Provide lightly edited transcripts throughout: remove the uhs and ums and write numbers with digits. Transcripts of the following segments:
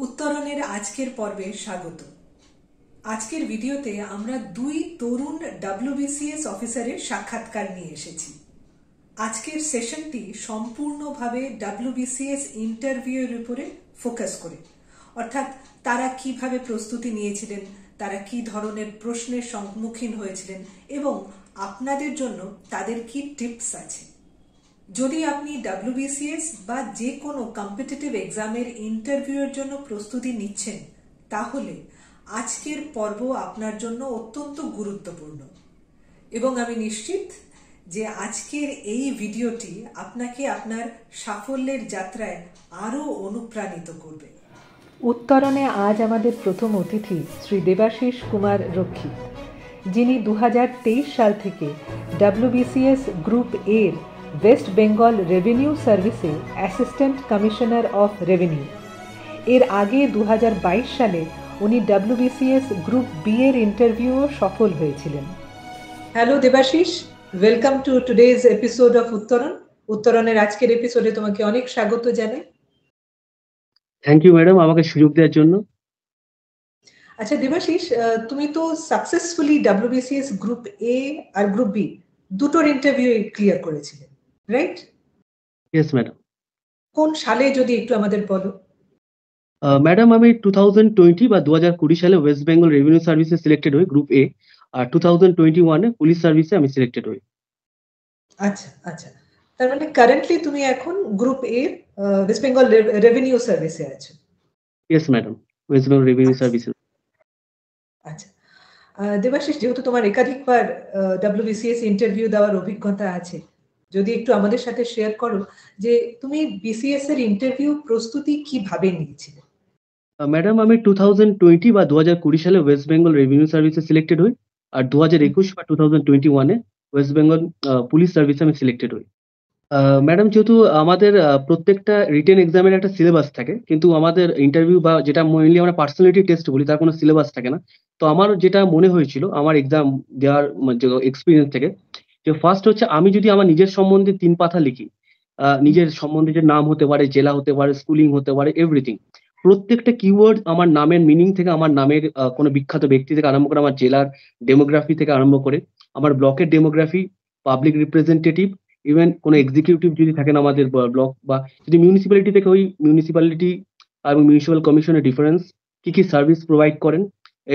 উত্তরণের আজকের পর্বে স্বাগত। আজকের ভিডিওতে আমরা দুই তরুণ WBCS অফিসারের সাক্ষাৎকার নিয়ে এসেছি। আজকের সেশনটি সম্পূর্ণভাবে WBCS ইন্টারভিউয়ের উপরে ফোকাস করে, অর্থাৎ তারা কিভাবে প্রস্তুতি নিয়েছিলেন, তারা কি ধরনের প্রশ্নের সম্মুখীন হয়েছিলেন এবং আপনাদের জন্য তাদের কি টিপস আছে। যদি আপনি WBCS বা যে কোনো কম্পিটিটিভ এক্সামের ইন্টারভিউয়ের জন্য প্রস্তুতি নিচ্ছেন, তাহলে আজকের পর্ব আপনার জন্য অত্যন্ত গুরুত্বপূর্ণ এবং আমি নিশ্চিত যে আজকের এই ভিডিওটি আপনাকে আপনার সাফল্যের যাত্রায় আরও অনুপ্রাণিত করবে। উত্তরণে আজ আমাদের প্রথম অতিথি শ্রী দেবাশিস কুমার রক্ষিত, যিনি 2023 সাল থেকে WBCS গ্রুপ এর ওয়েস্ট বেঙ্গল রেভিনিউ সার্ভিসে অ্যাসিস্ট্যান্ট কমিশনার অফ রেভিনিউ। এর আগে 2022 সালে উনি WBCS গ্রুপ বি এর ইন্টারভিউও সফল হয়েছিলেন। Hello Debashis, welcome to today's episode of উত্তরণ। উত্তরণের আজকের এপিসোডে তোমাকে অনেক স্বাগত জানাই। থ্যাংক ইউ ম্যাডাম, আমাকে সুযোগ দেওয়ার জন্য। আচ্ছা দেবাশিস, তুমি তো সাকসেসফুলি WBCS গ্রুপ এ আর গ্রুপ বি দুটোর ইন্টারভিউ ক্লিয়ার করেছিলে, রাইট? Yes madam. কোন সালে যদি একটু আমাদের বলো। ম্যাডাম, আমি 2020 বা 2020 সালে ওয়েস্ট বেঙ্গল রেভিনিউ সার্ভিসে সিলেক্টেড হই গ্রুপ এ, আর 2021 পুলিশ সার্ভিসে আমি সিলেক্টেড হই। আচ্ছা আচ্ছা, তার মানে কারেন্টলি তুমি এখন গ্রুপ এ ওয়েস্ট বেঙ্গল রেভিনিউ সার্ভিসে আছো। Yes madam, West Bengal revenue সার্ভিসে। আচ্ছা দেবাশিস, যেহেতু তোমার একাধিকবার WBCS ইন্টারভিউ দেওয়ার অভিজ্ঞতা আছে, যদি একটু আমাদের সাথে শেয়ার করো যে তুমি BCS এর ইন্টারভিউ প্রস্তুতি কিভাবে নিয়েছিলে। ম্যাডাম, আমি 2020 বা 2020 সালে ওয়েস্ট বেঙ্গল রেভিনিউ সার্ভিসে সিলেক্টেড হই, আর 2021 বা 2021 ওয়েস্ট বেঙ্গল পুলিশ সার্ভিসে আমি সিলেক্টেড হই। ম্যাডাম, যেহেতু আমাদের প্রত্যেকটা রিটেন এক্সামের একটা সিলেবাস থাকে, কিন্তু আমাদের ইন্টারভিউ বা যেটা মেইনলি আমরা পার্সোনালিটি টেস্ট বলি, তার কোনো সিলেবাস থাকে না। তো আমার যেটা মনে হয়েছিল আমার এক্সাম দেওয়ার এক্সপিরিয়েন্স থেকে, যে ফার্স্ট হচ্ছে আমি যদি আমার নিজের সম্বন্ধে 3 পাতা লিখি, নিজের সম্বন্ধে যে নাম হতে পারে, জেলা হতে পারে, স্কুলিং হতে পারে, এভরিথিং, প্রত্যেকটা কিওয়ার্ড আমার নামের মিনিং থেকে, আমার নামের কোনো বিখ্যাত ব্যক্তি থেকে আরম্ভ করে, আমার জেলার ডেমোগ্রাফি থেকে আরম্ভ করে, আমার ব্লকের ডেমোগ্রাফি, পাবলিক রিপ্রেজেন্টেটিভ, ইভেন কোনো এক্সিকিউটিভ যদি থাকেন আমাদের ব্লক, বা যদি মিউনিসিপ্যালিটি থেকে ওই মিউনিসিপ্যালিটি এবং মিউনিসিপ্যাল কমিশনের ডিফারেন্স, কি কি সার্ভিস প্রোভাইড করেন,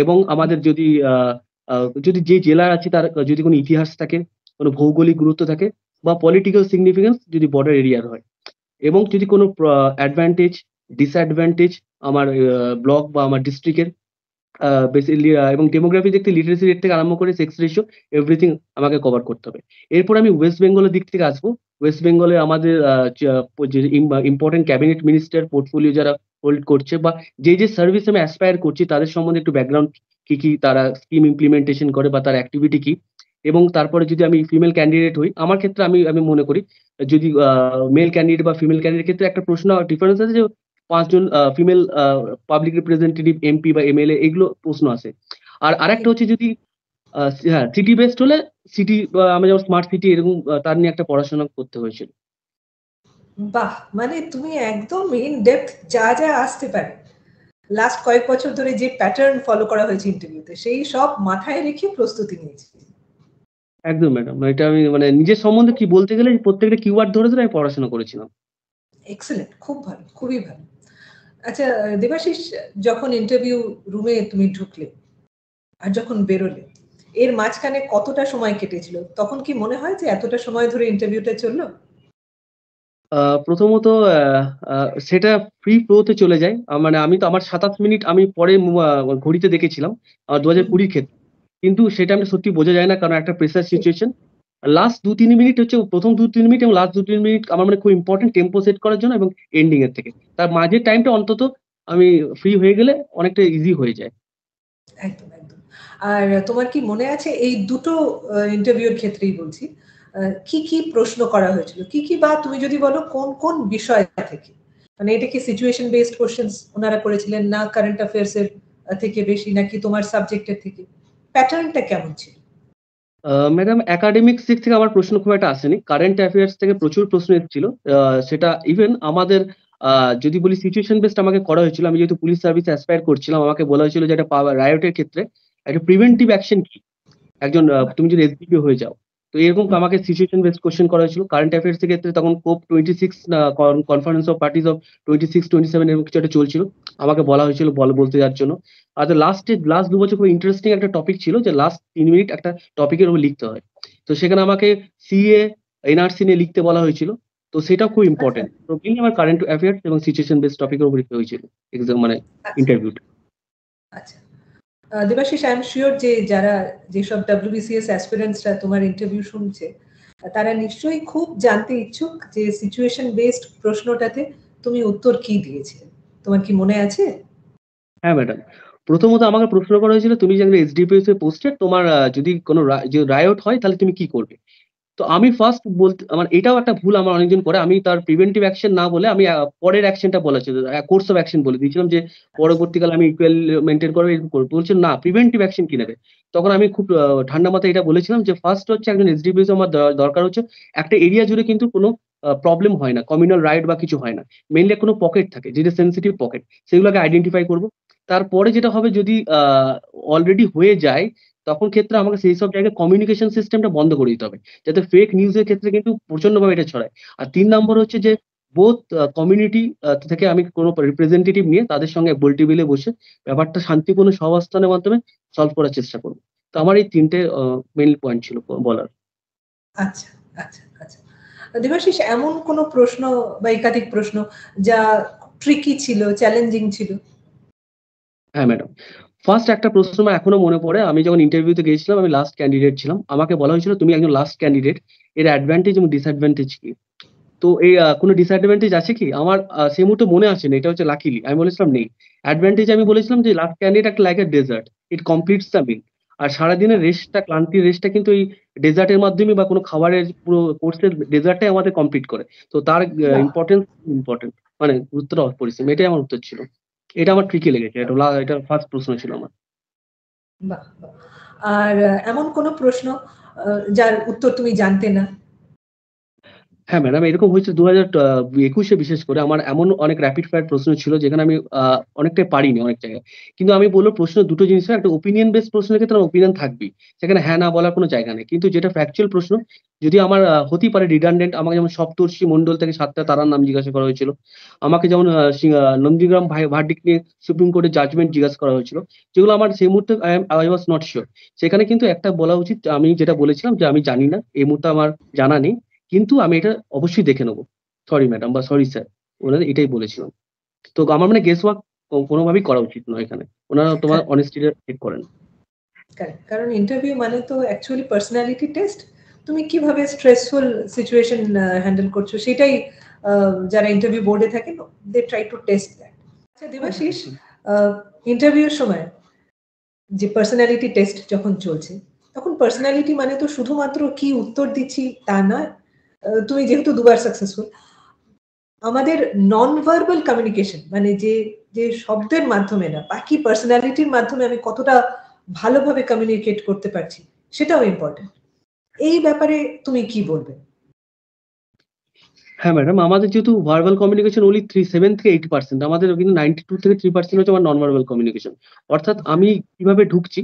এবং আমাদের যদি যে জেলা আছে তার যদি কোনো ইতিহাস থাকে, কোনো ভৌগোলিক গুরুত্ব থাকে, বা পলিটিক্যাল সিগনিফিকেন্স যদি বর্ডার এরিয়ার হয়, এবং যদি কোনো অ্যাডভান্টেজ ডিসঅ্যাডভান্টেজ আমার ব্লক বা আমার ডিস্ট্রিক্টের, বেসিক্যালি এবং ডেমোগ্রাফি দেখতে লিটারেসি রেট থেকে আরম্ভ করে সেক্স রেশিও, এভরিথিং আমাকে কভার করতে হবে। এরপর আমি ওয়েস্ট বেঙ্গলের দিক থেকে আসবো। ওয়েস্ট বেঙ্গলে আমাদের যে ইম্পর্টেন্ট ক্যাবিনেট মিনিস্টার পোর্টফোলিও যারা হোল্ড করছে, বা যে সার্ভিস আমি অ্যাসপায়ার করছি, তাদের সম্বন্ধে একটু ব্যাকগ্রাউন্ড, কি কি তারা স্কিম ইমপ্লিমেন্টেশন করে বা তার অ্যাক্টিভিটি কি। এবং তারপরে যদি আমি ফিমেল ক্যান্ডিডেট হই, আমার ক্ষেত্রে আমি মনে করি যদি মেল ক্যান্ডিডেট বা ফিমেল ক্যান্ডিডেট ক্ষেত্রে একটা প্রশ্ন ডিফারেন্স আছে, যে 5 জন ফিমেল পাবলিক রিপ্রেজেন্টেটিভ, এমপি বা MLA, এগুলো প্রশ্ন আছে। আর আরেকটা হচ্ছে যদি হ্যাঁ, সিটি বেসড হলে সিটি, আমরা যেমন স্মার্ট সিটি, এরকম তার নিয়ে একটা পড়াশোনা করতে হয়েছিল। বাহ, মানে তুমি একদম ইন ডেপথ যা যা আসতে পারে লাস্ট কয়েক বছর ধরে যে প্যাটার্ন ফলো করা হয়েছে ইন্টারভিউতে, সেই সব মাথায় রেখে প্রস্তুতি নিয়েছি। একদম ম্যাডাম, এটা আমি মানে নিজের সম্বন্ধে কি বলতে গেলে প্রত্যেকটা কিওয়ার্ড ধরে ধরে আমি পড়াশোনা করেছিলাম। এক্সেলেন্ট, খুব ভালো, খুবই ভালো। আচ্ছা দেবাশিস, যখন ইন্টারভিউ রুমে তুমি ঢুকলে আর যখন বেরোলে, এর মাঝখানে কতটা সময় কেটেছিল? তখন কি মনে হয় যে এতটা সময় ধরে ইন্টারভিউটা চললো? প্রথমত সেটা ফ্রি ফ্লোতে চলে যায়। মানে আমি তো আমার 27 মিনিট আমি পরে ঘড়িতে দেখেছিলাম 2020 ক্ষেত্রে, কিন্তু সেটা আমি সত্যি বোঝা যায় না, কারণ একটা প্রেসার সিচুয়েশন। লাস্ট 2-3 মিনিট হচ্ছে, প্রথম 2-3 মিনিট এবং লাস্ট 2-3 মিনিট আমার মানে খুব ইম্পর্টেন্ট টেম্পো সেট করার জন্য, এবং এন্ডিং এর থেকে তার মাঝের টাইমটা অন্তত আমি ফ্রি হয়ে গেলে অনেকটা ইজি হয়ে যায়। একদম একদম। আর তোমার কি মনে আছে এই দুটো ইন্টারভিউর ক্ষেত্রেই বলছি, কি কি প্রশ্ন করা হয়েছিল, কি কি, বা তুমি যদি বলো কোন কোন বিষয় থেকে, মানে এটা কি সিচুয়েশন বেসড কোশ্চেন্স ওনারা করেছিলেন, না কারেন্ট অ্যাফেয়ার্স এর থেকে বেশি, নাকি তোমার সাবজেক্টের থেকে, প্যাটার্নটা কেমন ছিল? ম্যাডাম, একাডেমিক্স দিক থেকে আমার প্রশ্ন খুব একটা আসেনি। কারেন্ট অ্যাফেয়ার্স থেকে প্রচুর প্রশ্ন এসেছিল। সেটা ইভেন আমাদের যদি বলি সিচুয়েশন বেসড আমাকে করা হয়েছিল। আমি যেহেতু পুলিশ সার্ভিসে অ্যাসপায়ার করছিলাম, আমাকে বলা হয়েছিল যে একটা রায়োটের ক্ষেত্রে একটা প্রিভেন্টিভ অ্যাকশন কি? একজন তুমি যদি এসডিপিও হয়ে যাও, তো এরকম আমাকে সিচুয়েশন বেসড কোশ্চেন করা হয়েছিল। কারেন্ট অ্যাফেয়ার্স এর ক্ষেত্রে তখন কোপ 26 কনফারেন্স অফ পার্টিস অফ 26-27 এরকম কিছু একটা চলছিল। আমাকে বলা হয়েছিল বলতে যাওয়ার জন্য। আর লাস্ট 2 বছর খুব ইন্টারেস্টিং একটা টপিক ছিল যে লাস্ট 3 মিনিট একটা টপিকের উপর লিখতে হয়। তো সেখানে আমাকে সিএ, এনআরসি নিয়ে লিখতে বলা হয়েছিল। তো সেটাও খুব ইম্পর্টেন্ট। তো মেইনলি আমার কারেন্ট অ্যাফেয়ার্স এবং সিচুয়েশন বেসড টপিকের উপর লিখতে হয়েছিল এক্সাম মানে ইন্টারভিউটা। আচ্ছা, দেবাশিস, আই এম শিওর যে যারা যেসব WBCS অ্যাসপিরেন্টসরা তোমার ইন্টারভিউ শুনছে, তারা নিশ্চয়ই খুব জানতে ইচ্ছুক যে সিচুয়েশন বেসড প্রশ্নটাতে তুমি উত্তর কি দিয়েছিলে। তোমার কি মনে আছে? হ্যাঁ ম্যাডাম, প্রথমত আমাকে প্রশ্ন করা হয়েছিল তুমি যে এসডিপিএস এ পোস্টেড, তোমার যদি কোনো রায়ট হয় তাহলে তুমি কি করবে। তো আমি ফার্স্ট বলতে আমার এটাও একটা ভুল আমার অনেকজন করে, আমি তার প্রিভেন্টিভ অ্যাকশন না বলে আমি পরের অ্যাকশনটা বলা ছিল, কোর্স অফ অ্যাকশন বলে দিয়েছিলাম যে পরবর্তীকালে আমি ইকুয়াল মেনটেন করবো এরকম করবো। বলছেন না, প্রিভেন্টিভ অ্যাকশন কি নেবে। তখন আমি খুব ঠান্ডা মাথায় এটা বলেছিলাম যে ফার্স্ট হচ্ছে একজন এসডিপিএস আমার দরকার হচ্ছে একটা এরিয়া জুড়ে কিন্তু কোনো প্রবলেম হয় না, কমিউনাল রাইট বা কিছু হয় না, মেইনলি কোনো পকেট থাকে যেটা সেন্সিটিভ পকেট, সেগুলোকে আইডেন্টিফাই করবো। তারপরে যেটা হবে যদি অলরেডি হয়ে যায়, তখন ক্ষেত্রে আমাকে সেই সব জায়গায় কমিউনিকেশন সিস্টেমটা বন্ধ করে দিতে হবে, যাতে ফেক নিউজের ক্ষেত্রে কিন্তু প্রচন্ড ভাবে এটা ছড়ায়। আর 3 নম্বর হচ্ছে যে বোথ কমিউনিটি থেকে আমি কোনো রিপ্রেজেন্টেটিভ নিয়ে তাদের সঙ্গে গোল টেবিলে বসে ব্যাপারটা শান্তিপূর্ণ সহাবস্থানের মাধ্যমে সলভ করার চেষ্টা করবো। তো আমার এই 3টে মেইন পয়েন্ট ছিল বলার। আচ্ছা, আচ্ছা, আচ্ছা। দেবাশিস, এমন কোনো প্রশ্ন বা একাধিক প্রশ্ন যা ট্রিকি ছিল, চ্যালেঞ্জিং ছিল? হ্যাঁ ম্যাডাম, ফার্স্ট একটা প্রশ্ন আমার এখনো মনে পড়ে। আমি যখন ইন্টারভিউতে গিয়েছিলাম, আমি লাস্ট ক্যান্ডিডেট ছিলাম। আমাকে বলা হয়েছিল তুমি একজন লাস্ট ক্যান্ডিডেট, এর অ্যাডভান্টেজ এবং ডিসঅ্যাডভান্টেজ কি। তো এই কোনো ডিসঅ্যাডভান্টেজ আছে কি? আমার সেই মুহূর্তে মনে আসে না, এটা হচ্ছে লাকিলি আমি বলেছিলাম নেই। অ্যাডভান্টেজ আমি বলেছিলাম যে লাস্ট ক্যান্ডিডেট একটা like a dessert, it completes the meal. আর সারাদিনের রেস্টটা, ক্লান্তির রেস্টটা কিন্তু এই ডেজার্টের মাধ্যমে বা কোনো খাবারের পুরো কোর্সের ডেজার্টটাই আমাদের কমপ্লিট করে। তো তার ইম্পর্টেন্ট মানে গুরুত্বটা অপরিসীম। এটাই আমার উত্তর ছিল। এটা আমার ট্রিকি লেগেছে। এটা ফার্স্ট প্রশ্ন ছিল আমার। বাহ, বাহ। আর এমন কোনো প্রশ্ন যার উত্তর তুমি জানতে না? হ্যাঁ ম্যাডাম, এরকম হয়েছে 2021-এ বিশেষ করে আমার এমন অনেক র‍্যাপিড ফায়ার প্রশ্ন ছিল যেখানে আমি অনেকটাই পারিনি অনেক জায়গায়। কিন্তু আমি বলব প্রশ্ন দুটো জিনিস হয়, একটা ওপিনিয়ন বেসড প্রশ্নের ক্ষেত্রে আমার ওপিনিয়ন থাকবেই। সেখানে হ্যাঁ না বলার কোনো জায়গা নেই। কিন্তু যেটা ফ্যাকচুয়াল প্রশ্ন, যদি আমার হতেই পারে রিডান্ডেন্ট, আমাকে যেমন সপ্তর্ষি মণ্ডল থেকে ৭টা তারার নাম জিজ্ঞাসা করা হয়েছিল। আমাকে যেমন নন্দীগ্রাম ভার্ডিক্ট নিয়ে সুপ্রিম কোর্টের জাজমেন্ট জিজ্ঞাসা করা হয়েছিল। যেগুলো আমার সেই মুহূর্তে আই ওয়াজ নট সিউর। সেখানে কিন্তু একটা বলা উচিত, আমি যেটা বলেছিলাম যে আমি জানি না, এই মুহূর্তে আমার জানা নেই। কিন্তু আমি এটা অবশ্যই দেখে নেবো। সরি ম্যাডাম বা সরি স্যার, ওনারা এটাই বলেছিলাম। তো আমার মানে গেস ওয়ার্ক কোনোভাবেই করা উচিত নয় এখানে। ওনারা তোমার অনেস্টিটা চেক করেন। কারেক্ট, কারণ ইন্টারভিউ মানে তো অ্যাকচুয়ালি পার্সোনালিটি টেস্ট। তুমি কিভাবে স্ট্রেসফুল সিচুয়েশন হ্যান্ডেল করছো সেটাই যারা ইন্টারভিউ বোর্ডে থাকেন they try to test that. আচ্ছা দেবাশিস, ইন্টারভিউর সময় যে পার্সোনালিটি টেস্ট যখন চলছে, তখন পার্সোনালিটি মানে তো শুধুমাত্র কি উত্তর দিচ্ছি তা নয়। তুমি যেহেতু দুবার সাকসেসফুল, আমাদের নন ভার্বাল কমিউনিকেশন মানে যে যে শব্দের মাধ্যমে না, বাকি পার্সোনালিটির মাধ্যমে আমি কতটা ভালোভাবে কমিউনিকেট করতে পারছি সেটাও ইম্পর্টেন্ট। এই ব্যাপারে তুমি কি বলবে? হ্যাঁ ম্যাডাম, আমাদের যেহেতু ভার্বাল কমিউনিকেশন only 7 থেকে 8%, আমাদের কিন্তু 92 থেকে 3% হচ্ছে আমার নন ভার্বাল কমিউনিকেশন। অর্থাৎ আমি কিভাবে ঢুকছি,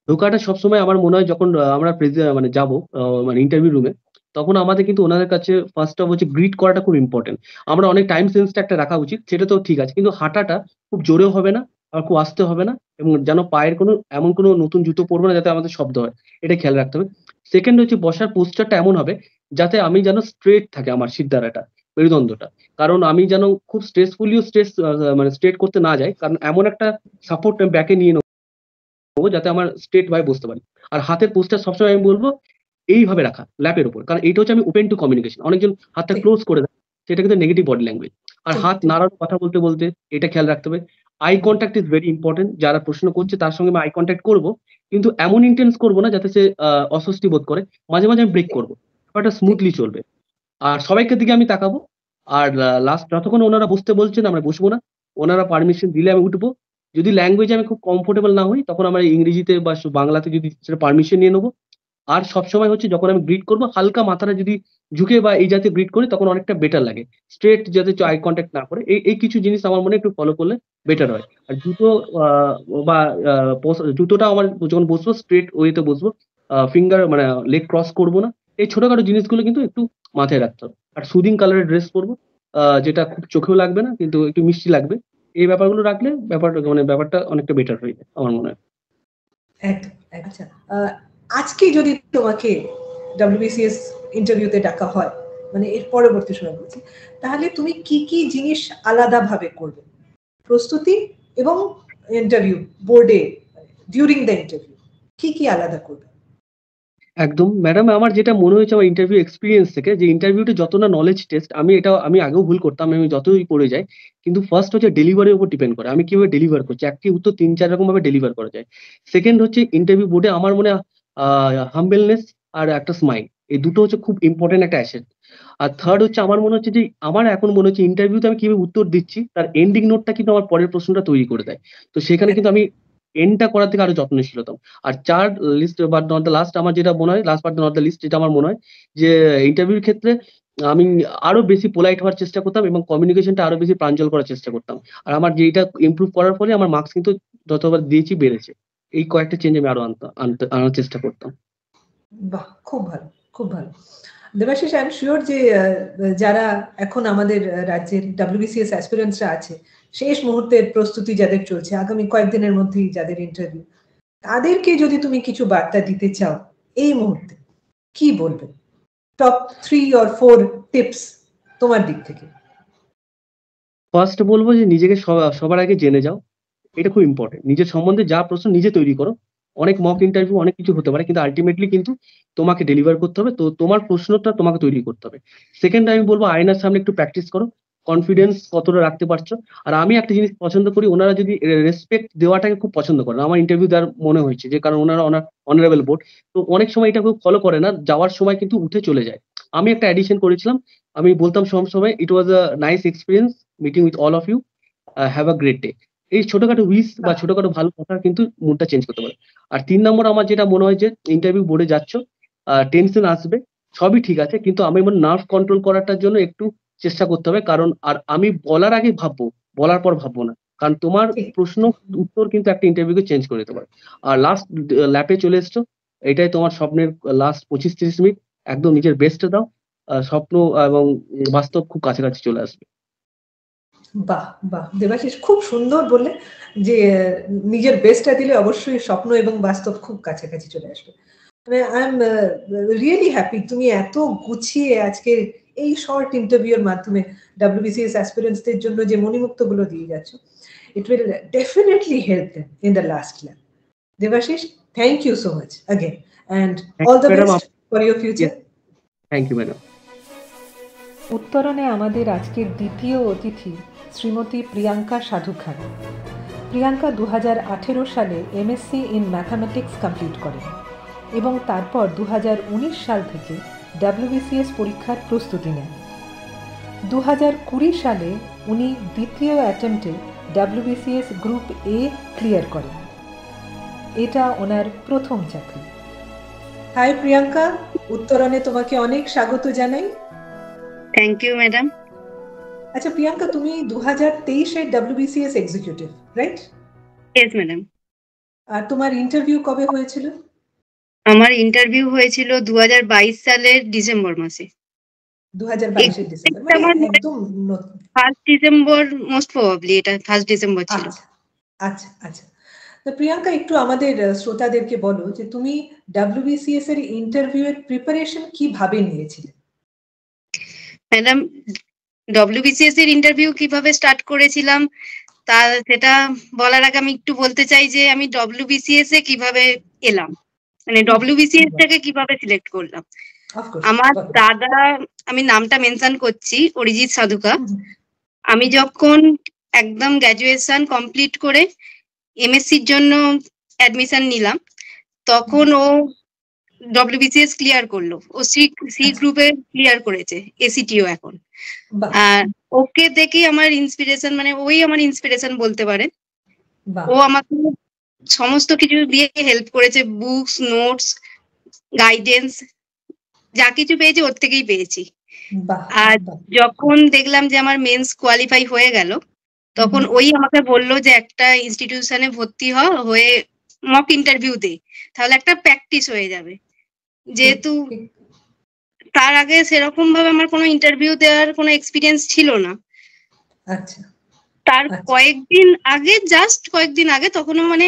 ঢোকাটা সবসময় আমার মনে হয় যখন আমরা মানে যাবো মানে ইন্টারভিউ রুমে, তখন আমাদের কিন্তু ওনাদের কাছে ফার্স্ট অফ হচ্ছে গ্রিট করাটা খুব ইম্পর্টেন্ট। আমরা অনেক টাইম সেন্সটা একটা রাখা উচিত, সেটা তো ঠিক আছে, কিন্তু হাঁটাটা খুব জোরেও হবে না, আর খুব আস্তে হবে না, এবং যেন পায়ের এমন কোনো নতুন জুতো পরবো না যাতে আমাদের শব্দ হয়, এটা খেয়াল রাখতে হবে। সেকেন্ড হচ্ছে বসার পোস্টারটা এমন হবে যাতে আমি যেন স্ট্রেট থাকে আমার সিদ্ধারাটা, মেরুদণ্ডটা। কারণ আমি যেন খুব মানে স্ট্রেট করতে না যাই, কারণ এমন একটা সাপোর্ট ব্যাকে নিয়ে যাতে আমার স্ট্রেট ভাবে বসতে পারি। আর হাতের পোস্টার সবসময় আমি বলবো এইভাবে রাখা ল্যাপের উপর, কারণ এটা হচ্ছে আমি ওপেন টু কমিউনিকেশন। অনেকজন হাতটা ক্লোজ করে দেয়, সেটা কিন্তু নেগেটিভ বডি ল্যাঙ্গুয়েজ। আর হাত নাড়ানো, কথা বলতে বলতে এটা খেয়াল রাখতে হবে। Eye contact is very important. যারা প্রশ্ন করছে তার সঙ্গে আমি আই কন্ট্যাক্ট করবো, কিন্তু এমন ইন্টেন্স করবো না যাতে সে অস্বস্তি বোধ করে। মাঝে মাঝে আমি ব্রেক করবো, ব্যাপারটা স্মুথলি চলবে। আর সবাইকে দিকে আমি তাকাবো। আর লাস্ট যতক্ষণ ওনারা বসতে বলছেন আমরা বসবো না। ওনারা পারমিশন দিলে আমি উঠবো। যদি ল্যাঙ্গুয়েজে আমি খুব কমফোর্টেবল না হই, তখন আমরা ইংরেজিতে বা বাংলাতে যদি সেটা পারমিশন নিয়ে নেবো। আর সবসময় হচ্ছে যখন আমি গ্রিট করবো, হালকা মাথাটা যদি ঝুঁকে বা এই জাতীয় গ্রিট করি তখন অনেকটা বেটার লাগে। স্ট্রেট যাতে আই কন্ট্যাক্ট না করে, এই কিছু জিনিস আমার মনে হয় একটু ফলো করলে বেটার হয়। আর জুতো বা জুতোটা আমার যখন বসবো স্ট্রেট ওয়েতে বসবো, ফিঙ্গার মানে লেগ ক্রস করবো না। এই ছোটখাটো জিনিসগুলো কিন্তু একটু মাথায় রাখতে হবে। আর সুদিং কালারের ড্রেস পরবো, যেটা খুব চোখেও লাগবে না কিন্তু একটু মিষ্টি লাগবে। এই ব্যাপারগুলো রাখলে ব্যাপারটা অনেকটা বেটার হয়ে যায় আমার মনে হয়। একদম। আচ্ছা, আজকে যদি তোমাকে ডব্লিউবিসিএস ইন্টারভিউতে ডাকা হয়, মানে এর পরবর্তী সময় বলছি, তাহলে তুমি কি কি জিনিস আলাদাভাবে করবে? প্রস্তুতি এবং ইন্টারভিউ বোর্ডে ডিউরিং দ্য ইন্টারভিউ কি কি আলাদা করবে? একদম ম্যাডাম, আমার যেটা মনে হয়েছে আমার ইন্টারভিউ এক্সপিরিয়েন্স থেকে, যে ইন্টারভিউটা যত না নলেজ টেস্ট, আমি আগেও ভুল করতাম, আমি যতই করে যাই, কিন্তু ফার্স্ট হচ্ছে ডেলিভারির উপর ডিপেন্ড করে আমি কিভাবে ডেলিভার করছি। একটি উত্তর ৩-৪ রকম ভাবে ডেলিভার করা যায়। সেকেন্ড হচ্ছে ইন্টারভিউ বোর্ডে আমার মনে হয় হাম্বেলনেস আর একটা স্মাইল, এই দুটো হচ্ছে খুব ইম্পর্টেন্ট একটা অ্যাসেট। আর থার্ড হচ্ছে আমার মনে হচ্ছে যে আমার এখন মনে হচ্ছে ইন্টারভিউতে আমি কিভাবে উত্তর দিচ্ছি তার এন্ডিং নোটটা কিন্তু আমার পরের প্রশ্নটা তৈরি করে দেয়। তো সেখানে কিন্তু আমি এন্ডটা করার থেকে আরো যত্নশীল হতাম। আর চার least but not the last, আমার যেটা মনে হয় last but not the least, যেটা আমার মনে হয় যে ইন্টারভিউর ক্ষেত্রে আমি আরো বেশি পোলাইট হওয়ার চেষ্টা করতাম এবং কমিউনিকেশনটা আরো বেশি প্রাঞ্জল করার চেষ্টা করতাম। আর আমার যেটা ইমপ্রুভ করার ফলে আমার মার্কস কিন্তু যতবার দিয়েছি বেড়েছে। এই কয়েকটা চেঞ্জ আমি আরো আনার চেষ্টা করতাম। বাহ, খুব ভালো, খুব ভালো। দেবাশিস, আই এম শিওর যে যারা এখন আমাদের রাজ্যের ডব্লিউবিসিএস অ্যাসপিরেন্টসরা আছে, শেষ মুহূর্তের প্রস্তুতি যাদের চলছে, আগামী কয়েকদিনের মধ্যেই যাদের ইন্টারভিউ, তাদেরকে যদি তুমি কিছু বার্তা দিতে চাও এই মুহূর্তে, কি বলবে? টপ 3 or 4 টিপস তোমার দিক থেকে। ফার্স্ট বলবো যে নিজেকে সবার আগে জেনে যাও। এটা খুব ইম্পর্টেন্ট। নিজের সম্বন্ধে যা প্রশ্ন নিজে তৈরি করো। অনেক মক ইন্টারভিউ অনেক কিছু হতে পারে, কিন্তু আলটিমেটলি কিন্তু তোমাকে ডেলিভার করতে হবে। তো তোমার প্রশ্নটা তোমাকে তৈরি করতে হবে। সেকেন্ড, আমি বলবো আয়নার সামনে একটু প্র্যাকটিস করো, কনফিডেন্স কতটা রাখতে পারছো। আর আমি একটা জিনিস পছন্দ করি, ওনারা যদি রেসপেক্ট দেওয়াটাকে খুব পছন্দ করেন, আমার ইন্টারভিউ দেওয়ার মনে হয়েছে, যে কারণ ওনারা অনারেবল বোর্ড, তো অনেক সময় এটা খুব ফলো করে না, যাওয়ার সময় কিন্তু উঠে চলে যায়। আমি একটা অ্যাডিশন করেছিলাম, আমি বলতাম সব সময়, it was a nice experience meeting with all of you, have a great day. এই ছোটখাটো উইশ বা ছোটখাটো ভালো কথা কিন্তু মুডটা চেঞ্জ করতে পারে। আর ৩ নম্বর, আমার যেটা মনে হয় যে ইন্টারভিউ বোর্ডে যাচ্ছ, টেনশন আসবে, সবই ঠিক আছে, কিন্তু আমি আমার নার্ভ কন্ট্রোল করাটার জন্য একটু চেষ্টা করতে হবে। কারণ আর আমি বলার আগে ভাববো, বলার পর ভাববো না, কারণ তোমার প্রশ্ন উত্তর কিন্তু একটা ইন্টারভিউকে চেঞ্জ করে দিতে পারে। আর লাস্ট ল্যাপে চলে এসছো, এটাই তোমার স্বপ্নের লাস্ট ২৫-৩০ মিনিট, একদম নিজের বেস্টে দাও। স্বপ্ন এবং বাস্তব খুব কাছাকাছি চলে আসবে। বাহ বাহ, দেবাশিস খুব সুন্দর বললে যে নিজের বেস্টটা দিলে অবশ্যই স্বপ্ন এবং বাস্তব খুব কাছাকাছি চলে আসবে। মানে আই এম রিয়েলি হ্যাপি তুমি এত গুছিয়ে আজকে এই শর্ট ইন্টারভিউর মাধ্যমে ডব্লিউবিসিএস অ্যাসপিরেন্টসদের জন্য যে মণিমুক্তগুলো দিয়ে যাচ্ছ, it will definitely help them in the last lap. Devashish, thank you so much again and all the best for your future. Thank you, madam. উত্তরণে আমাদের আজকের দ্বিতীয় অতিথি শ্রীমতী প্রিয়াঙ্কা সাধু খান। প্রিয়াঙ্কা 2018 সালে এমএসসি ইন ম্যাথামেটিক্স কমপ্লিট করেন এবং তারপর 2019 সাল থেকে ডব্লিউবিসিএস পরীক্ষার প্রস্তুতি নেন। 2020 সালে উনি দ্বিতীয় অ্যাটেম্পটে ডব্লিউবিসিএস গ্রুপ এ ক্লিয়ার করেন। এটা ওনার প্রথম চাকরি। হাই প্রিয়াঙ্কা, উত্তরণে তোমাকে অনেক স্বাগত জানাই। Thank you madam. আচ্ছা প্রিয়াঙ্কা, তুমি 2023 এর WBCS executive, right? Yes madam. আর তোমার ইন্টারভিউ কবে হয়েছিল? আমার ইন্টারভিউ হয়েছিল 2022 সালের ডিসেম্বর মাসে। 2022 এর ডিসেম্বর, মানে একদম নতুন। 1 ডিসেম্বর মোস্ট প্রবাবলি, এটা 1 ডিসেম্বর ছিল। আচ্ছা আচ্ছা। তো প্রিয়াঙ্কা, একটু আমাদের শ্রোতাদেরকে বলো যে তুমি ডব্লিউবিসিএস এর ইন্টারভিউ এর প্রিপারেশন কিভাবে নিয়েছিলে? ম্যাডাম, ডব্লিউবিসিএস এর ইন্টারভিউ কিভাবে স্টার্ট করেছিলাম সেটা বলার আগে আমি একটু বলতে চাই যে আমি ডব্লিউবিসিএস এ কিভাবে এলাম, মানে ডব্লিউবিসিএস থেকে কিভাবে সিলেক্ট করলাম। আমার দাদা, আমি নামটা মেনশন করছি, অরিজিৎ সাধুকা। আমি যখন একদম গ্র্যাজুয়েশন কমপ্লিট করে এমএসসির জন্য অ্যাডমিশন নিলাম, তখন ও ডব্লিউবিসিএস ক্লিয়ার করলো, ও সি গ্রুপে ক্লিয়ার করেছে, এসিটিও এখন। আর ওকে দেখি আমার ইন্সপিরেশন, মানে ওই আমার ইন্সপিরেশন বলতে পারেন। ও আমাকে সমস্ত কিছু দিয়ে হেল্প করেছে, বুকস, নোটস, গাইডেন্স, যা কিছু পেয়েছি ওর থেকেই পেয়েছি। বাহ আর বাহ। যখন দেখলাম যে আমার মেন্স কোয়ালিফাই হয়ে গেল, তখন ওই আমাকে বললো যে একটা ইনস্টিটিউশনে ভর্তি হয়ে মক ইন্টারভিউ দে, তাহলে একটা প্র্যাকটিস হয়ে যাবে। যেহেতু তার আগে সেরকম ভাবে আমার কোনো ইন্টারভিউ দেওয়ার কোনো এক্সপিরিয়েন্স ছিল না। আচ্ছা তার জাস্ট কয়েকদিন আগে তখনও মানে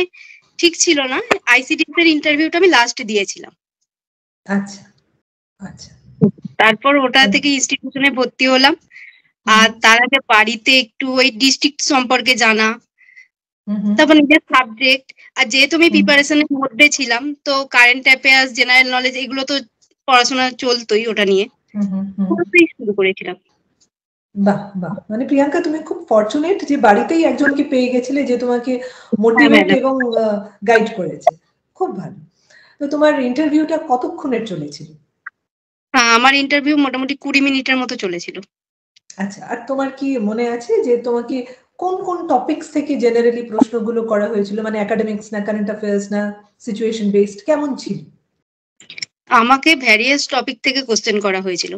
ঠিক ছিল না, আইসিডিএস এর ইন্টারভিউটা আমি লাস্ট দিয়েছিলাম। আচ্ছা আচ্ছা। তারপর ওটা থেকে ইনস্টিটিউশনে ভর্তি হলাম। আর তার আগে বাড়িতে একটু ওই ডিস্ট্রিক্ট সম্পর্কে জানা, তারপর নিজের সাবজেক্ট, আর যেহেতু আমি প্রিপারেশনের মধ্যে ছিলাম তো কারেন্ট অ্যাফেয়ার্স, জেনারেল নলেজ এগুলো তো পড়াশোনা চলতোই, ওটা নিয়ে শুরু করেছিলাম। বাহ বাহ, মানে প্রিয়াঙ্কা তুমি খুব ফরচুনেট যে বাড়িতেই একজনকে পেয়ে গেছিলে যে তোমাকে মোটিভেট এবং গাইড করেছে। খুব ভালো। তো তোমার ইন্টারভিউটা কতক্ষণের চলেছিল? হ্যাঁ, আমার ইন্টারভিউ মোটামুটি 20 মিনিটের মতো চলেছিল। আচ্ছা, আর তোমার কি মনে আছে যে তোমাকে কোন কোন টপিকস থেকে জেনারেলি প্রশ্নগুলো করা হয়েছিল? মানে একাডেমিক্স না, কারেন্ট অ্যাফেয়ার্স না, সিচুয়েশন বেসড, কেমন ছিল? আমাকে ভ্যারিয়াস টপিক থেকে কোশ্চেন করা হয়েছিল,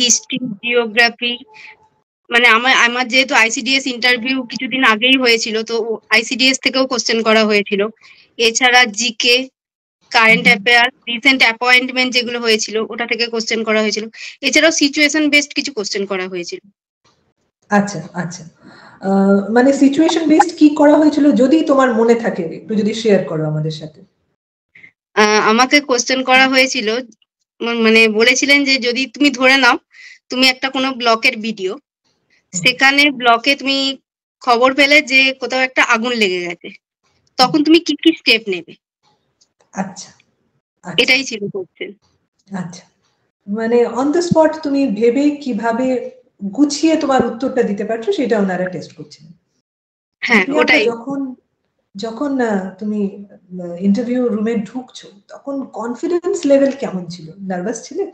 হিস্ট্রি, জিওগ্রাফি, মানে আমার যেহেতু আইসিডিএস ইন্টারভিউ কিছুদিন আগেই হয়েছিল তো আইসিডিএস থেকেও কোশ্চেন করা হয়েছিল। এছাড়া GK, current affair, recent appointment যেগুলো হয়েছিল ওটা থেকে কোশ্চেন করা হয়েছিল। এছাড়াও সিচুয়েশন বেসড কিছু কোশ্চেন করা হয়েছিল। আচ্ছা আচ্ছা, মানে সিচুয়েশন বেসড কি করা হয়েছিল যদি তোমার মনে থাকে একটু যদি শেয়ার করো আমাদের সাথে। আমাকে কোশ্চেন করা হয়েছিল, মানে বলেছিলেন যে যদি তুমি ধরে নাও তুমি একটা কোনো ব্লকের ভিডিও, সেখানে ব্লকে তুমি খবর পেলে যে কোথাও একটা আগুন লেগে গেছে, তখন তুমি কি কি স্টেপ নেবে। আচ্ছা, এটাই ছিল কোশ্চেন। আচ্ছা, মানে অন দ্য স্পট তুমি ভেবে কিভাবে গুছিয়ে তোমার উত্তরটা দিতে পারছো সেটা ওনারা টেস্ট করছিলেন। হ্যাঁ, ওটাই। যখন তুমি ইন্টারভিউ রুমে ঢুকছো তখন কনফিডেন্স লেভেল কেমন ছিল? নার্ভাস ছিলে?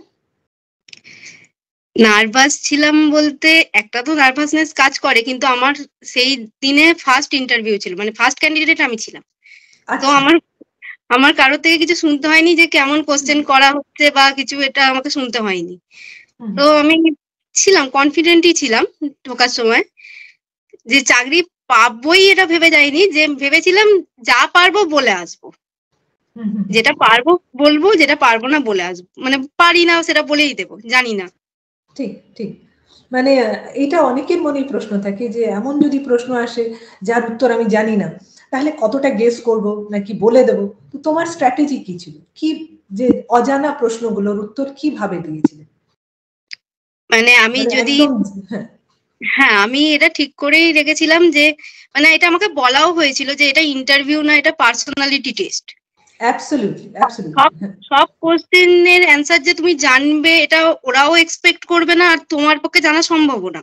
নার্ভাস ছিলাম বলতে একটা তো নার্ভাসনেস কাজ করে, কিন্তু আমার সেই দিনে ফার্স্ট ইন্টারভিউ ছিল, মানে ফার্স্ট ক্যান্ডিডেট আমি ছিলাম। তো আমার কারোর থেকে কিছু শুনতে হয়নি যে কেমন কোশ্চেন করা হচ্ছে বা কিছু, এটা আমাকে শুনতে হয়নি। তো আমি ছিলাম, কনফিডেন্টই ছিলাম ঢোকার সময়, যে চাকরি পাবোই এটা ভেবে যাইনি, যে ভেবেছিলাম যা পারবো বলে আসবো, যেটা পারবো বলবো, যেটা পারবো না বলে আসবো, মানে পারি না সেটা বলেই দেবো, জানি না। ঠিক ঠিক, মানে এটা অনেকের মনেই প্রশ্ন থাকে যে এমন যদি প্রশ্ন আসে যার উত্তর আমি জানি না তাহলে কতটা গেস করব নাকি বলে দেব। তো তোমার স্ট্র্যাটেজি কি ছিল? কি যে অজানা প্রশ্নগুলোর উত্তর কিভাবে দিয়েছিলে? মানে আমি যদি হ্যাঁ, আমি এটা ঠিক করেই রেখেছিলাম যে মানে এটা আমাকে বলাও হয়েছিল যে এটা ইন্টারভিউ না, এটা পার্সোনালিটি টেস্ট। সব কোশ্চেনের অ্যান্সার যে তুমি জানবে এটা ওরাও এক্সপেক্ট করবে না, আর তোমার পক্ষে জানা সম্ভব না।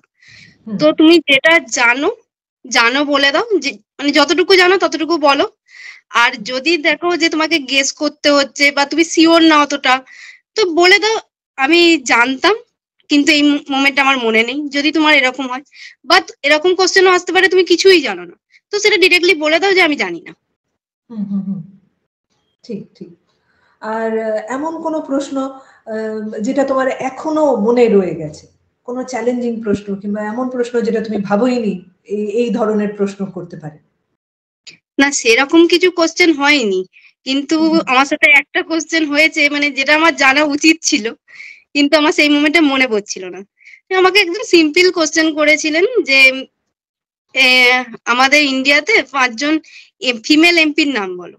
তো তুমি যেটা জানো বলে দাও, যে মানে যতটুকু জানো ততটুকু বলো। আর যদি দেখো যে তোমাকে গেস করতে হচ্ছে বা তুমি শিওর না অতটা, তো বলে দাও আমি জানতাম কিন্তু এই মোমেন্টে আমার মনে নেই, যদি তোমার এরকম হয়। বাট এরকম কোশ্চেনও আসতে পারে তুমি কিছুই জানো না, তো সেটা ডিরেক্টলি বলে দাও যে আমি জানি না। ঠিক ঠিক। আর এমন কোনো প্রশ্ন যেটা তোমার এখনো মনে রয়ে গেছে, কোনো চ্যালেঞ্জিং প্রশ্ন কিংবা এমন প্রশ্ন যেটা তুমি ভাবোইনি এই ধরনের প্রশ্ন করতে পারে? না, সেরকম কিছু কোশ্চেন হয়নি, কিন্তু আমার সাথে একটা কোশ্চেন হয়েছে, মানে যেটা আমার জানা উচিত ছিল কিন্তু আমার সেই মোমেন্টে মনে পড়ছিল না। আমাকে একদম সিম্পল কোশ্চেন করেছিলেন যে আমাদের ইন্ডিয়াতে 5 জন ফিমেল এমপির নাম বলো।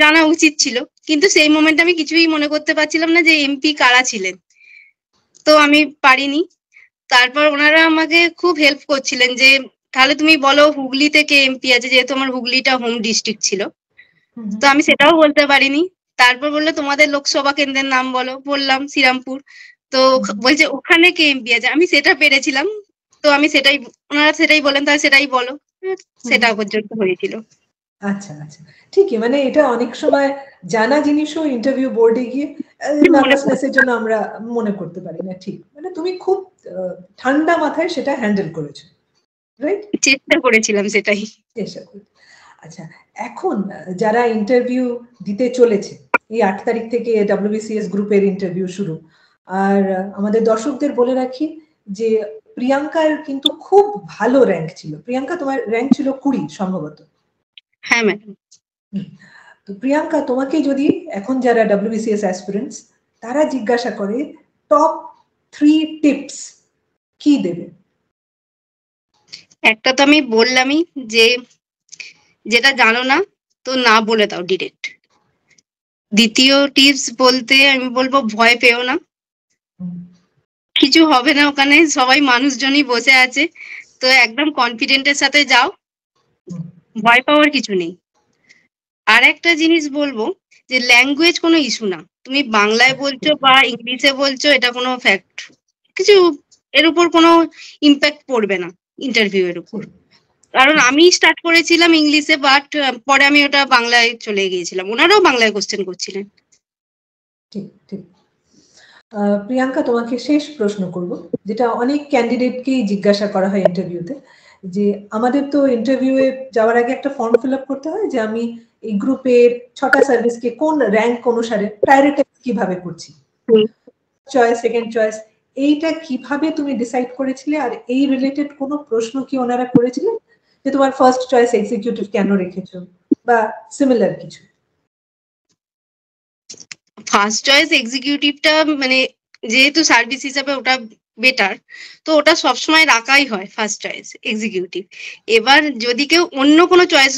জানা উচিত ছিল, কিন্তু সেই মোমেন্টে আমি কিছুই মনে করতে পারছিলাম না যে এমপি কারা ছিলেন, তো আমি পারিনি। তারপর ওনারা আমাকে খুব হেল্প করছিলেন যে তাহলে তুমি বলো হুগলিতে কে এমপি আছে, যেহেতু আমার হুগলিটা হোম ডিস্ট্রিক্ট ছিল, তো আমি সেটাও বলতে পারিনি। তারপর বললো তোমাদের লোকসভা কেন্দ্রের নাম বলো, বললাম শ্রীরামপুর। তো বলছে ওখানে কে এমপি আছে, আমি সেটা পেরেছিলাম, তো আমি সেটাই, ওনারা সেটাই বলেন তাহলে সেটাই বলো, সেটা পর্যন্ত হয়েছিল। আচ্ছা আচ্ছা, ঠিকই, মানে এটা অনেক সময় জানা জিনিসও ইন্টারভিউ বোর্ডে গিয়ে নার্ভাসনেসের জন্য আমরা মনে করতে পারি না। ঠিক, মানে তুমি খুব ঠান্ডা মাথায় সেটা হ্যান্ডেল করেছো, রাইট? চেষ্টা করেছিলাম সেটাই। চেষ্টা করি। আচ্ছা, এখন যারা ইন্টারভিউ দিতে চলেছে, এই 8 তারিখ থেকে WBCS গ্রুপের ইন্টারভিউ শুরু। আর আমাদের দর্শকদের বলে রাখি যে প্রিয়াঙ্কার কিন্তু খুব ভালো র্যাঙ্ক ছিল। প্রিয়াঙ্কা, তোমার র্যাঙ্ক ছিল 20 সম্ভবত। হ্যাঁ ম্যাডাম। তো প্রিয়াঙ্কা, তোমাকে যদি এখন যারা WBCS অ্যাসপিরেন্টস তারা জিজ্ঞাসা করে টপ 3 টিপস, কি দেবে? একটা তো আমি বললামই যে যেটা জানো না তো না বলে দাও ডিরেক্ট। দ্বিতীয় টিপস বলতে আমি বলবো ভয় পেও না, কিছু হবে না, ওখানে সবাই মানুষজনই বসে আছে, তো একদম কনফিডেন্টের সাথে যাও, ভয় পাওয়ার কিছু নেই। আর একটা জিনিস বলবো যে ল্যাঙ্গুয়েজ কোনো ইস্যু না, তুমি বাংলায় বলছো বা ইংলিশে বলছো এটা কোনো ফ্যাক্ট কিছু, এর উপর কোনো ইম্প্যাক্ট পড়বে না ইন্টারভিউ এর উপর। কারণ আমি স্টার্ট করেছিলাম ইংলিশে, বাট পরে আমি ওটা বাংলায় চলে গিয়েছিলাম, ওনারাও বাংলায় কোশ্চেন করছিলেন। ঠিক ঠিক। প্রিয়াঙ্কা, তোমাকে শেষ প্রশ্ন করব, যেটা অনেক ক্যান্ডিডেটকেই জিজ্ঞাসা করা হয় ইন্টারভিউতে, যে আমাদের তো ইন্টারভিউয়ে যাওয়ার আগে একটা ফর্ম ফিল আপ করতে হয় যে আমি এই গ্রুপের 6টা সার্ভিসকে কোন র্যাঙ্ক অনুসারে প্রায়োরিটাইজ কিভাবে করছি, চয়েস, সেকেন্ড চয়েস, এইটা কিভাবে তুমি ডিসাইড করেছিলে? আর এই রিলেটেড কোনো প্রশ্ন কি ওনারা করেছিলেন যে তোমার ফার্স্ট চয়েস এক্সিকিউটিভ কেন রেখেছো বা সিমিলার কিছু? ফার্স্ট চয়েস এক্সিকিউটিভটা মানে যেহেতু সার্ভিস হিসাবে ওটা বেটার, তো ওটা সবসময় রাখাই হয় ফার্স্ট চয়েস এক্সিকিউটিভ। এবার যদি কেউ অন্য কোনো চয়েস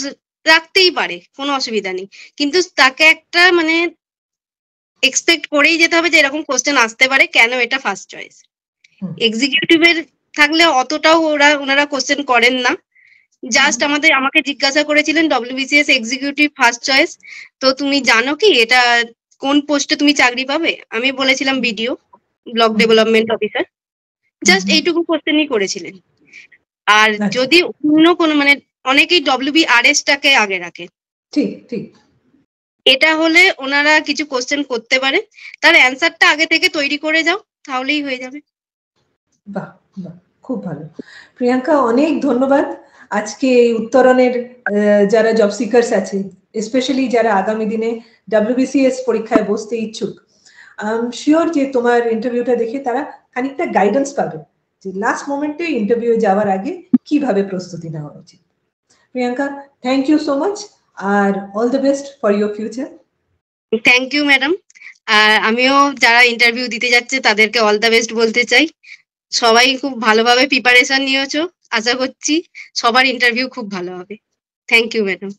রাখতেই পারে, কোনো অসুবিধা নেই, কিন্তু তাকে একটা মানে এক্সপেক্ট করেই যেতে হবে যে এরকম কোশ্চেন আসতে পারে, কেন এটা ফার্স্ট চয়েস। এক্সিকিউটিভের থাকলে অতটাও ওনারা কোশ্চেন করেন না, জাস্ট আমাকে জিজ্ঞাসা করেছিলেন WBCS এক্সিকিউটিভ ফার্স্ট চয়েস, তো তুমি জানো কি এটা কোন পোস্টে তুমি চাকরি পাবে? আমি বলেছিলাম BDO, block development officer, just এইটুকু কোশ্চেনই করেছিলেন। আর যদি অন্য কোনো মানে অনেকেই WBRS টাকে আগে রাখে, ঠিক ঠিক, এটা হলে ওনারা কিছু কোশ্চেন করতে পারে, তার অ্যান্সারটা আগে থেকে তৈরি করে যাও, তাহলেই হয়ে যাবে। বাহ বাহ, খুব ভালো। প্রিয়াঙ্কা, অনেক ধন্যবাদ। আজকে এই উত্তরণের যারা জব সিকার্স আছে, স্পেশালি যারা আগামী দিনে WBCS পরীক্ষায় বসতে ইচ্ছুক, শিওর যে তোমার ইন্টারভিউটা দেখে তারা খানিকটা গাইডেন্স পাবে যে লাস্ট মোমেন্টে ইন্টারভিউ যাওয়ার আগে কিভাবে প্রস্তুতি নেওয়া উচিত। Priyanka, thank you so much, আর all the best for your future. Thank you madam. আর আমিও যারা ইন্টারভিউ দিতে যাচ্ছে তাদেরকে অল দ্য বেস্ট বলতে চাই। সবাই খুব ভালোভাবে প্রিপারেশন নিয়েছো, আশা করছি সবার ইন্টারভিউ খুব ভালো হবে। Thank you madam.